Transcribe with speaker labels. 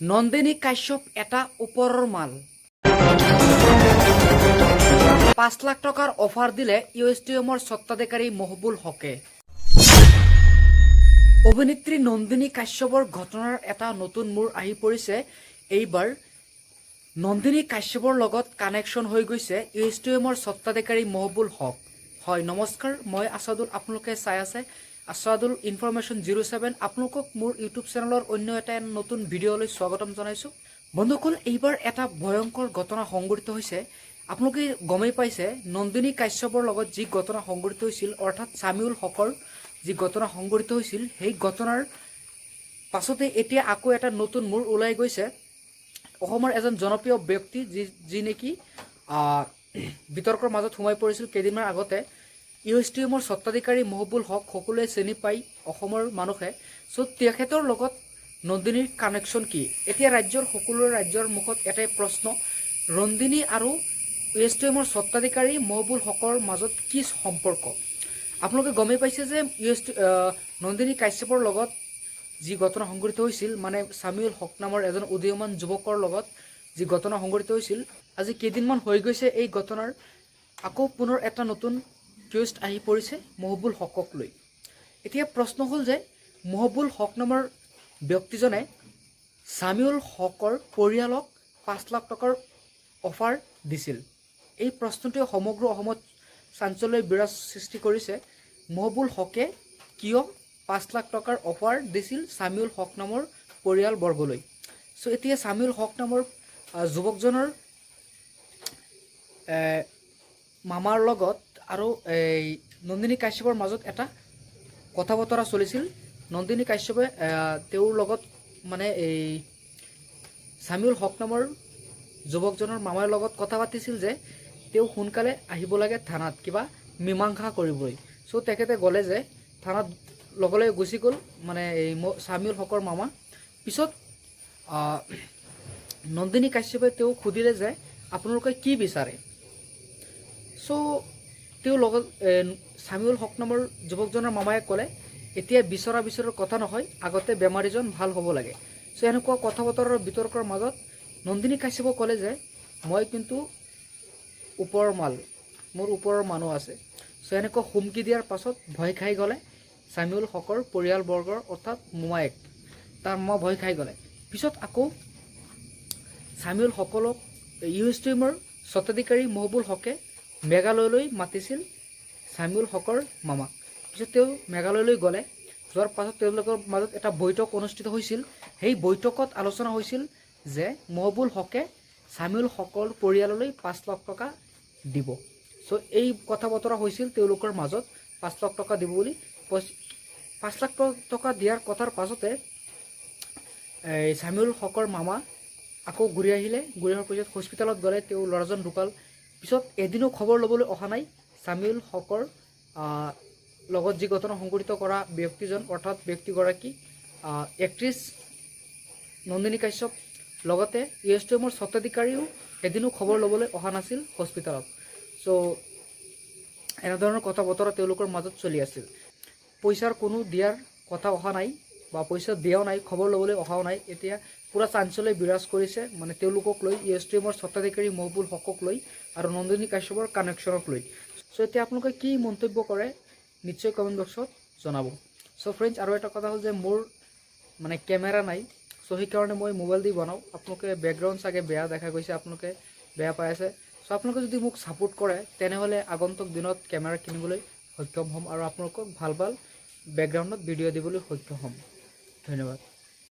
Speaker 1: নন্দিনী কাশ্যপ এটা ওপৰৰ মাল। ৫ লাখ টকাৰ অফাৰ দিলে ইউএছটিএমৰ স্বত্বাধিকাৰী মহবুল হকে। অভিনেত্ৰী নন্দিনী কাশ্যপৰ ঘটনাৰ এটা নতুন মূৰ আহি পৰিছে। এইবাৰ নন্দিনী কাশ্যপৰ লগত কানেকশ্যন হৈ গৈছে ইউএছটিএমৰ স্বত্বাধিকাৰী মহবুল হক। হয়, নমস্কাৰ, মই আছাদুল। আপোনালোকে চাই আছে আছাদুল ইনফৰমেশ্যন 07। আপোনালোকক মোৰ ইউটিউব চেনেলৰ অন্য এটা নতুন ভিডিঅ'লৈ স্বাগতম জনাইছোঁ। বন্ধুসকল, এইবাৰ এটা ভয়ংকৰ ঘটনা সংঘটিত হৈছে। আপোনালোকে গমেই পাইছে নন্দিনী কাশ্যপৰ লগত যি ঘটনা সংঘটিত হৈছিল, অৰ্থাৎ ছামিউল হকৰ যি ঘটনা সংঘটিত হৈছিল, সেই ঘটনাৰ পাছতে এতিয়া আকৌ এটা নতুন মূৰ ওলাই গৈছে। অসমৰ এজন জনপ্ৰিয় ব্যক্তি যি নেকি বিতৰ্কৰ মাজত সোমাই পৰিছিল কেইদিনমান আগতে। ইউএছটিএমৰ স্বত্বাধিকাৰী মহবুল হক সকলোৱে চিনি পায় অসমৰ মানুহে। চ' তেখেতৰ লগত নন্দিনীৰ কানেকশ্যন কি? এতিয়া সকলো ৰাজ্যৰ মুখত এটাই প্ৰশ্ন, নন্দিনী আৰু ইউএছটিএমৰ স্বত্বাধিকাৰী মহবুল হকৰ মাজত কি সম্পৰ্ক? আপোনালোকে গমেই পাইছে যে নন্দিনী কাশ্যপৰ লগত যি ঘটনা সংঘটিত হৈছিল, মানে ছামিউল হক নামৰ এজন উদীয়মান যুৱকৰ লগত যি ঘটনা সংঘটিত হৈছিল, আজি কেইদিনমান হৈ গৈছে। এই ঘটনাৰ আকৌ পুনৰ এটা নতুন টুইষ্ট আহি পৰিছে মহবুল হকক লৈ। এতিয়া প্ৰশ্ন হ'ল যে মহবুল হক নামৰ ব্যক্তিজনে ছামিউল হকৰ পৰিয়ালক ৫ লাখ টকাৰ অফাৰ দিছিল। এই প্ৰশ্নটোৱে সমগ্ৰ অসমত চাঞ্চল্যৰ বিৰাজ সৃষ্টি কৰিছে। মহবুল হকে কিয় ৫ লাখ টকাৰ অফাৰ দিছিল ছামিউল হক নামৰ পৰিয়ালবৰ্গলৈ? চ' এতিয়া ছামিউল হক নামৰ যুৱকজনৰ মামাৰ লগত আৰু এই নন্দিনী কাশ্যপৰ মাজত এটা কথা বতৰা চলিছিল। নন্দিনী কাশ্যপে তেওঁৰ লগত মানে এই ছামিউল হক নামৰ যুৱকজনৰ মামাৰ লগত কথা পাতিছিল যে তেওঁ সোনকালে আহিব লাগে থানাত কিবা মীমাংসা কৰিবলৈ। চ' তেখেতে ক'লে যে থানাত লগলৈ গুচি গ'ল, মানে এই ছামিউল হকৰ মামা। পিছত নন্দিনী কাশ্যপে তেওঁক সুধিলে যে আপোনালোকে কি বিচাৰে? চ' তেওঁ লগত ছামিউল হক নামৰ যুৱকজনৰ মামায়ে ক'লে, এতিয়া বিচৰাৰ কথা নহয়, আগতে বেমাৰীজন ভাল হ'ব লাগে। চ' এনেকুৱা কথা বতৰাৰ বিতৰ্কৰ মাজত নন্দিনী কাশ্যপে ক'লে যে মই কিন্তু ওপৰৰ মাল, মোৰ ওপৰৰ মানুহ আছে। চ' এনেকুৱা হুমকি দিয়াৰ পাছত ভয় খাই গ'লে ছামিউল হকৰ পৰিয়ালবৰ্গৰ, অৰ্থাৎ মোমায়েক, তাৰ মামা ভয় খাই গ'লে। পিছত আকৌ ছামিউল হকক ইউএছটিএমৰ স্বত্বাধিকাৰী মহবুল হকে মেঘালয়লৈ মাতিছিল ছামিউল হকৰ মামাক। পিছত তেওঁ মেঘালয়লৈ গ'লে। যোৱাৰ পাছত তেওঁলোকৰ মাজত এটা বৈঠক অনুষ্ঠিত হৈছিল। সেই বৈঠকত আলোচনা হৈছিল যে মহবুল হকে ছামিউল হকৰ পৰিয়াললৈ ৫ লাখ টকা দিব। চ' এই কথা বতৰা হৈছিল তেওঁলোকৰ মাজত ৫ লাখ টকা দিব বুলি। ৫ লাখ টকা দিয়াৰ কথাৰ পাছতে এই ছামিউল হকৰ মামা আকৌ ঘূৰি আহিলে। ঘূৰি অহাৰ পিছত হস্পিটেলত গ'লে, তেওঁ ল'ৰাজন ঢুকাল। পিছত এদিনো খবৰ ল'বলৈ অহা নাই ছামিউল হকৰ লগত যি ঘটনা সংঘটিত কৰা ব্যক্তিজন, অৰ্থাৎ ব্যক্তিগৰাকী এক্ট্ৰেছ নন্দিনী কাশ্যপ। লগতে ইউএছটিএমৰ স্বত্বাধিকাৰীও এদিনো খবৰ ল'বলৈ অহা নাছিল হস্পিটেলত। চ' এনেধৰণৰ কথা বতৰা তেওঁলোকৰ মাজত চলি আছিল। পইচাৰ কোনো দিয়াৰ কথা অহা নাই, বা পইচা দিয়াও নাই, খবৰ ল'বলৈ অহাও নাই। এতিয়া পূৰা চাঞ্চল্য বিৰাজ কৰিছে, মানে তেওঁলোকক লৈ, ইউএছটিএমৰ স্বত্বাধিকাৰী মহবুল হকক লৈ আৰু নন্দিনী কাশ্যপৰ কানেকশ্যনক লৈ। চ' এতিয়া আপোনালোকে কি মন্তব্য কৰে নিশ্চয় কমেণ্ট বক্সত জনাব। চ' ফ্ৰেণ্ডছ, আৰু এটা কথা হ'ল যে মোৰ মানে কেমেৰা নাই, চ' সেইকাৰণে মই মোবাইল দি বনাওঁ। আপোনালোকে বেকগ্ৰাউণ্ড চাগে বেয়া দেখা গৈছে, আপোনালোকে বেয়া পাই আছে। চ' আপোনালোকে যদি মোক ছাপোৰ্ট কৰে তেনেহ'লে আগন্তুক দিনত কেমেৰা কিনিবলৈ সক্ষম হ'ম আৰু আপোনালোকক ভাল বেকগ্ৰাউণ্ডত ভিডিঅ' দিবলৈ সক্ষম হ'ম। ধন্যবাদ।